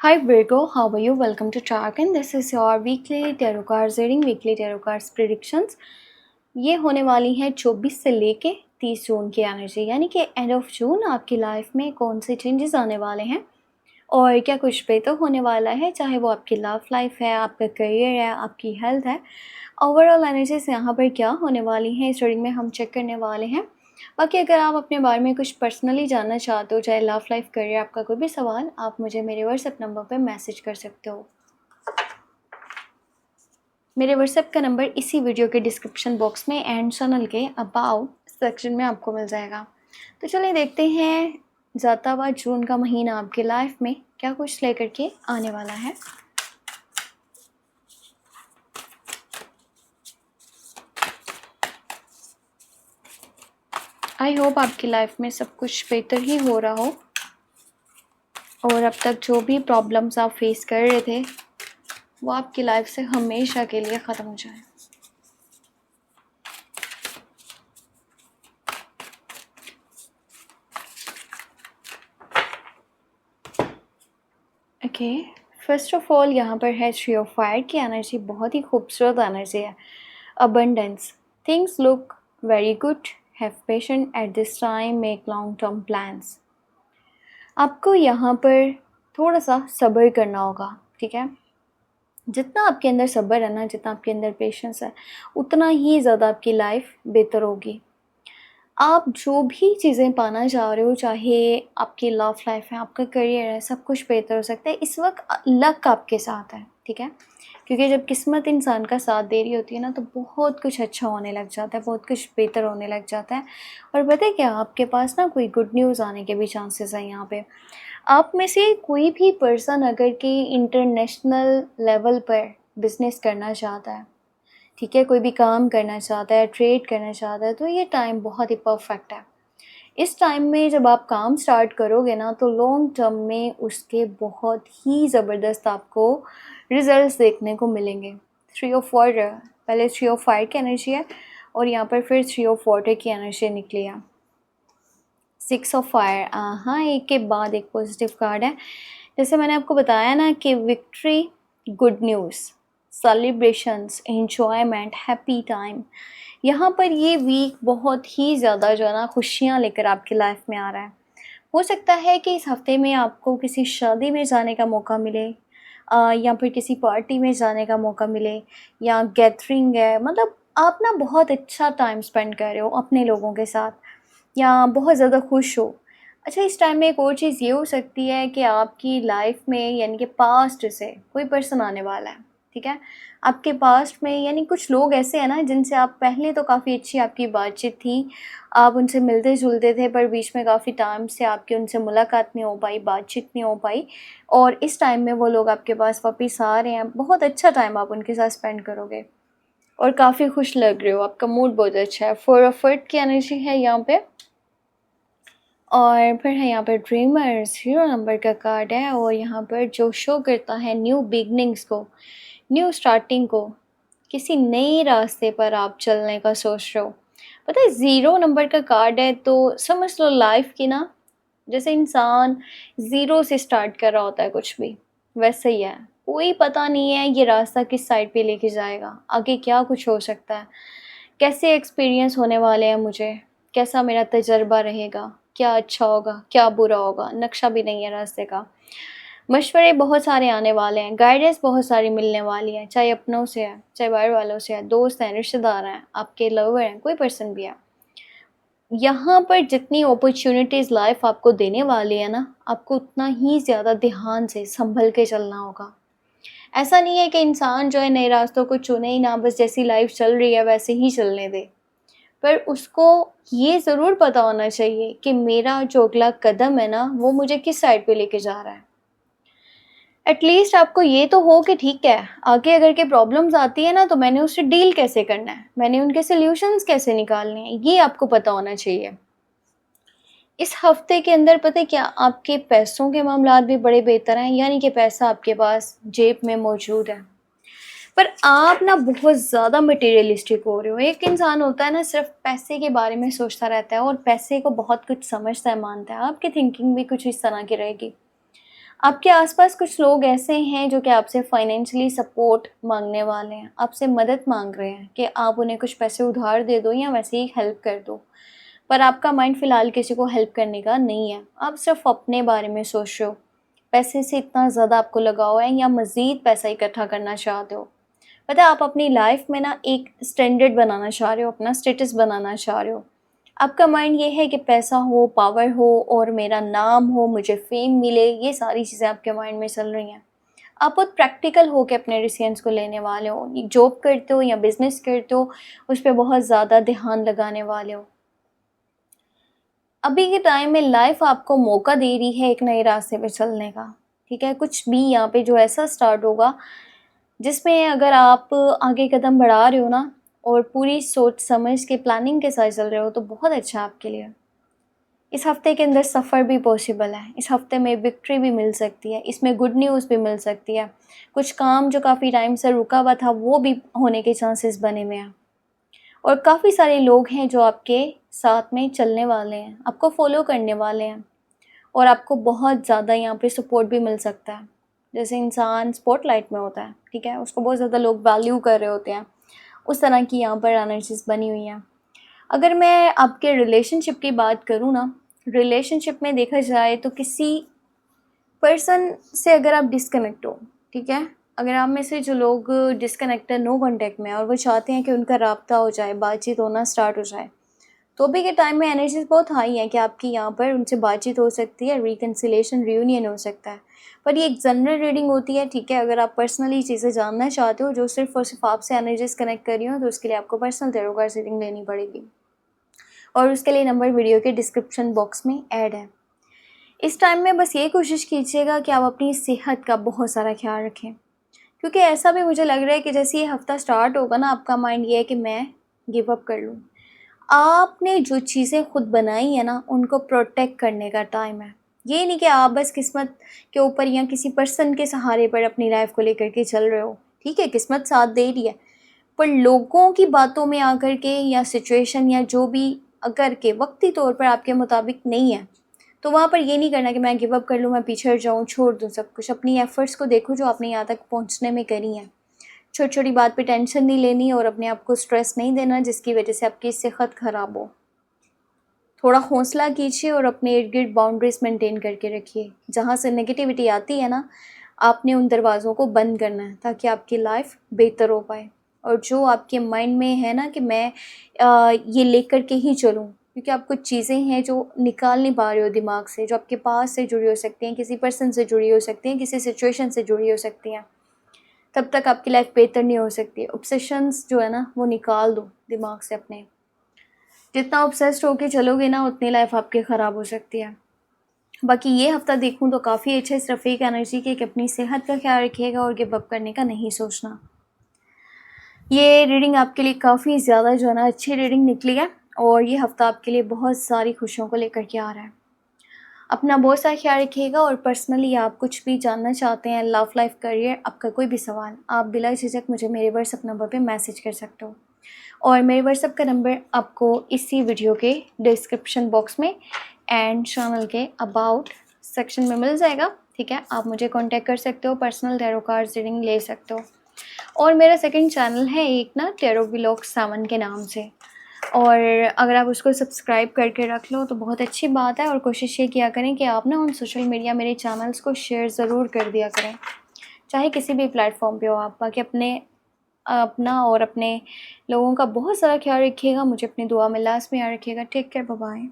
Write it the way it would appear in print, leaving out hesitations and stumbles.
Hi Virgo, how are you? Welcome to Track and this is your weekly tarot cards reading, weekly tarot cards predictions. ये होने वाली है 24 से लेके 30 जून की एनर्जी, यानी कि एंड ऑफ जून आपकी लाइफ में कौन से चेंजेस आने वाले हैं और क्या कुछ बेहतर होने वाला है, चाहे वो आपकी लव लाइफ है, आपका करियर है, आपकी हेल्थ है। ओवरऑल एनर्जीज यहाँ पर क्या होने वाली हैं इस रीडिंग में हम चेक करने वाले हैं। बाकी अगर आप अपने बारे में कुछ पर्सनली जानना चाहते हो, चाहे लव लाइफ, करियर, आपका कोई भी सवाल, आप मुझे मेरे व्हाट्सएप नंबर पर मैसेज कर सकते हो। मेरे व्हाट्सएप का नंबर इसी वीडियो के डिस्क्रिप्शन बॉक्स में एंड चैनल के अबाउट सेक्शन में आपको मिल जाएगा। तो चलिए देखते हैं जाता हुआ जून का महीना आपकी लाइफ में क्या कुछ लेकर के आने वाला है। आई होप आपकी लाइफ में सब कुछ बेहतर ही हो रहा हो और अब तक जो भी प्रॉब्लम्स आप फेस कर रहे थे वो आपकी लाइफ से हमेशा के लिए ख़त्म हो जाए। ओके, फर्स्ट ऑफ ऑल यहाँ पर है थ्री ऑफ फायर की एनर्जी, बहुत ही खूबसूरत एनर्जी है। Abundance, things look very good, have patience at this time, make long term plans. आपको यहाँ पर थोड़ा सा सब्र करना होगा, ठीक है। जितना आपके अंदर सब्र है ना, जितना आपके अंदर पेशेंस है, उतना ही ज़्यादा आपकी लाइफ बेहतर होगी। आप जो भी चीज़ें पाना चाह रहे हो, चाहे आपकी लव लाइफ है, आपका करियर है, सब कुछ बेहतर हो सकता है। इस वक्त लक आपके साथ है, ठीक है। क्योंकि जब किस्मत इंसान का साथ दे रही होती है ना, तो बहुत कुछ अच्छा होने लग जाता है, बहुत कुछ बेहतर होने लग जाता है। और पता है क्या, आपके पास ना कोई गुड न्यूज़ आने के भी चांसेस हैं यहाँ पे। आप में से कोई भी पर्सन अगर कि इंटरनेशनल लेवल पर बिजनेस करना चाहता है, ठीक है, कोई भी काम करना चाहता है, ट्रेड करना चाहता है, तो ये टाइम बहुत ही परफेक्ट है। इस टाइम में जब आप काम स्टार्ट करोगे ना, तो लॉन्ग टर्म में उसके बहुत ही ज़बरदस्त आपको रिजल्ट्स देखने को मिलेंगे। थ्री ऑफ वाटर, पहले थ्री ऑफ फायर की एनर्जी है और यहाँ पर फिर थ्री ऑफ वाटर की एनर्जी निकली है। सिक्स ऑफ फायर, हाँ, एक के बाद एक पॉजिटिव कार्ड है। जैसे मैंने आपको बताया ना कि victory, good news, celebrations, enjoyment, happy time. यहाँ पर ये वीक बहुत ही ज़्यादा जो है ना खुशियाँ लेकर आपकी लाइफ में आ रहा है। हो सकता है कि इस हफ्ते में आपको किसी शादी में जाने का मौका मिले, या फिर किसी पार्टी में जाने का मौका मिले, या गैदरिंग है, मतलब आप ना बहुत अच्छा टाइम स्पेंड कर रहे हो अपने लोगों के साथ, या बहुत ज़्यादा खुश हो। अच्छा, इस टाइम में एक और चीज़ ये हो सकती है कि आपकी लाइफ में यानी कि पास्ट से कोई पर्सन आने वाला है, ठीक है। आपके पास्ट में यानी कुछ लोग ऐसे हैं ना जिनसे आप पहले तो काफ़ी अच्छी आपकी बातचीत थी, आप उनसे मिलते जुलते थे, पर बीच में काफ़ी टाइम से आपकी उनसे मुलाकात नहीं हो पाई, बातचीत नहीं हो पाई, और इस टाइम में वो लोग आपके पास वापस आ रहे हैं। बहुत अच्छा टाइम आप उनके साथ स्पेंड करोगे और काफ़ी खुश लग रहे हो, आपका मूड बहुत अच्छा है। फोर ऑफ वर्ड की एनर्जी है यहाँ पे और फिर है यहाँ पर ड्रीमर्स, हीरो नंबर का कार्ड है और यहाँ पर जो शो करता है न्यू बिगनिंग्स को, न्यू स्टार्टिंग को, किसी नए रास्ते पर आप चलने का सोच रहे हो। पता है, ज़ीरो नंबर का कार्ड है, तो समझ लो लाइफ की ना, जैसे इंसान ज़ीरो से स्टार्ट कर रहा होता है कुछ भी, वैसे ही है। कोई पता नहीं है ये रास्ता किस साइड पे लेके जाएगा, आगे क्या कुछ हो सकता है, कैसे एक्सपीरियंस होने वाले हैं मुझे, कैसा मेरा तजर्बा रहेगा, क्या अच्छा होगा, क्या बुरा होगा, नक्शा भी नहीं है रास्ते का। मशवरे बहुत सारे आने वाले हैं, गाइडेंस बहुत सारी मिलने वाली है, चाहे अपनों से है, चाहे बाहर वालों से है, दोस्त हैं, रिश्तेदार हैं, आपके लवर हैं, कोई पर्सन भी है। यहाँ पर जितनी अपॉर्चुनिटीज़ लाइफ आपको देने वाली है ना, आपको उतना ही ज़्यादा ध्यान से संभल के चलना होगा। ऐसा नहीं है कि इंसान जो है नए रास्तों को चुने ही ना, बस जैसी लाइफ चल रही है वैसे ही चलने दे। पर उसको ये ज़रूर पता होना चाहिए कि मेरा जो अगला कदम है ना, वो मुझे किस साइड पे लेके जा रहा है। एटलीस्ट आपको ये तो हो कि ठीक है, आगे अगर के प्रॉब्लम्स आती है ना, तो मैंने उससे डील कैसे करना है, मैंने उनके सॉल्यूशंस कैसे निकालने हैं, ये आपको पता होना चाहिए। इस हफ्ते के अंदर पता है क्या, आपके पैसों के मामलात भी बड़े बेहतर हैं, यानी कि पैसा आपके पास जेब में मौजूद है। पर आप ना बहुत ज़्यादा मटेरियलिस्टिक हो रहे हो। एक इंसान होता है ना, सिर्फ पैसे के बारे में सोचता रहता है और पैसे को बहुत कुछ समझता है, मानता है। आपकी थिंकिंग भी कुछ इस तरह की रहेगी। आपके आसपास कुछ लोग ऐसे हैं जो कि आपसे फाइनेंशियली सपोर्ट मांगने वाले हैं, आपसे मदद मांग रहे हैं कि आप उन्हें कुछ पैसे उधार दे दो या वैसे ही हेल्प कर दो। पर आपका माइंड फ़िलहाल किसी को हेल्प करने का नहीं है, आप सिर्फ अपने बारे में सोच रहे हो। पैसे से इतना ज़्यादा आपको लगाव है या मज़ीद पैसा इकट्ठा करना चाहते हो। पता है, आप अपनी लाइफ में ना एक स्टैंडर्ड बनाना चाह रहे हो, अपना स्टेटस बनाना चाह रहे हो। आपका माइंड ये है कि पैसा हो, पावर हो और मेरा नाम हो, मुझे फ़ेम मिले, ये सारी चीज़ें आपके माइंड में चल रही हैं। आप बहुत प्रैक्टिकल हो के अपने डिसीजंस को लेने वाले हो। ये जॉब करते हो या बिज़नेस करते हो, उस पे बहुत ज़्यादा ध्यान लगाने वाले हो। अभी के टाइम में लाइफ आपको मौका दे रही है एक नए रास्ते पे चलने का, ठीक है? कुछ भी यहाँ पे जो ऐसा स्टार्ट होगा जिसमें अगर आप आगे कदम बढ़ा रहे हो ना और पूरी सोच समझ के प्लानिंग के साथ चल रहे हो तो बहुत अच्छा है आपके लिए। इस हफ्ते के अंदर सफ़र भी पॉसिबल है, इस हफ्ते में विक्ट्री भी मिल सकती है, इसमें गुड न्यूज़ भी मिल सकती है। कुछ काम जो काफ़ी टाइम से रुका हुआ था वो भी होने के चांसेस बने हुए हैं। और काफ़ी सारे लोग हैं जो आपके साथ में चलने वाले हैं, आपको फॉलो करने वाले हैं और आपको बहुत ज़्यादा यहाँ पे सपोर्ट भी मिल सकता है। जैसे इंसान स्पॉटलाइट में होता है, ठीक है? उसको बहुत ज़्यादा लोग वैल्यू कर रहे होते हैं, उस तरह की यहाँ पर एनर्जीज़ बनी हुई हैं। अगर मैं आपके रिलेशनशिप की बात करूँ ना, रिलेशनशिप में देखा जाए तो किसी पर्सन से अगर आप डिस्कनेक्ट हो, ठीक है? अगर आप में से जो लोग डिस्कनेक्टेड, नो कॉन्टैक्ट में हैं और वो चाहते हैं कि उनका राब्ता हो जाए, बातचीत होना स्टार्ट हो जाए, तो अभी के टाइम में एनर्जीज़ बहुत हाई हैं कि आपकी यहाँ पर उनसे बातचीत हो सकती है, रिकन्सिलिएशन, रियूनियन हो सकता है। पर ये एक जनरल रीडिंग होती है, ठीक है? अगर आप पर्सनली चीज़ें जानना चाहते हो जो सिर्फ़ और सिर्फ़ आपसे एनर्जीज़ कनेक्ट कर रही हो, तो उसके लिए आपको पर्सनल टैरो कार्ड रीडिंग लेनी पड़ेगी और उसके लिए नंबर वीडियो के डिस्क्रिप्शन बॉक्स में ऐड है। इस टाइम में बस ये कोशिश कीजिएगा कि आप अपनी सेहत का बहुत सारा ख्याल रखें, क्योंकि ऐसा भी मुझे लग रहा है कि जैसे ये हफ़्ता स्टार्ट होगा ना, आपका माइंड ये है कि मैं गिव अप कर लूँ। आपने जो चीज़ें खुद बनाई है ना, उनको प्रोटेक्ट करने का टाइम है। ये नहीं कि आप बस किस्मत के ऊपर या किसी पर्सन के सहारे पर अपनी लाइफ को लेकर के चल रहे हो। ठीक है, किस्मत साथ दे रही है, पर लोगों की बातों में आकर के या सिचुएशन या जो भी अगर के वक्ती तौर पर आपके मुताबिक नहीं है, तो वहाँ पर ये नहीं करना कि मैं गिव अप कर लूँ, मैं पीछे हट जाऊँ, छोड़ दूँ सब कुछ। अपनी एफ़र्ट्स को देखो जो आपने यहाँ तक पहुँचने में करी हैं। छोटी-छोटी बात पे टेंशन नहीं लेनी और अपने आप को स्ट्रेस नहीं देना जिसकी वजह से आपकी सेहत ख़राब हो। थोड़ा हौसला कीजिए और अपने इर्द-गिर्द बाउंड्रीज़ मेंटेन करके रखिए। जहाँ से नेगेटिविटी आती है ना, आपने उन दरवाज़ों को बंद करना है ताकि आपकी लाइफ़ बेहतर हो पाए। और जो आपके माइंड में है ना कि मैं ये लेकर के ही चलूँ, क्योंकि आप कुछ चीज़ें हैं जो निकाल नहीं पा रहे हो दिमाग से, जो आपके पास से जुड़ी हो सकती हैं, किसी पर्सन से जुड़ी हो सकती हैं, किसी सिचुएशन से जुड़ी हो सकती हैं। तब तक आपकी लाइफ़ बेहतर नहीं हो सकती। ऑब्सेशंस जो है ना, वो निकाल दो दिमाग से अपने। जितना ऑब्सेस्ड होके चलोगे ना, उतनी लाइफ़ आपकी ख़राब हो सकती है। बाकी ये हफ़्ता देखूँ तो काफ़ी अच्छा है इस रफ़ीक एनर्जी के कि अपनी सेहत का ख्याल रखिएगा और गिव अप करने का नहीं सोचना। ये रीडिंग आपके लिए काफ़ी ज़्यादा जो है ना अच्छी रीडिंग निकली है और ये हफ़्ता आपके लिए बहुत सारी खुशियों को लेकर के आ रहा है। अपना बहुत सारा ख्याल रखिएगा और पर्सनली आप कुछ भी जानना चाहते हैं, लव लाइफ, करियर, आपका कोई भी सवाल, आप बिला झिझक मुझे मेरे व्हाट्सएप नंबर पे मैसेज कर सकते हो और मेरे व्हाट्सएप का नंबर आपको इसी वीडियो के डिस्क्रिप्शन बॉक्स में एंड चैनल के अबाउट सेक्शन में मिल जाएगा, ठीक है? आप मुझे कांटेक्ट कर सकते हो, पर्सनल टैरो कार्ड रीडिंग ले सकते हो। और मेरा सेकंड चैनल है एक ना, टैरो व्लॉग 7 के नाम से, और अगर आप उसको सब्सक्राइब करके रख लो तो बहुत अच्छी बात है। और कोशिश ये किया करें कि आप ना उन सोशल मीडिया मेरे चैनल्स को शेयर ज़रूर कर दिया करें, चाहे किसी भी प्लेटफॉर्म पे हो आप। बाकी अपना और अपने लोगों का बहुत सारा ख्याल रखिएगा, मुझे अपनी दुआ में लास्ट में याद रखिएगा। Take care, bye bye.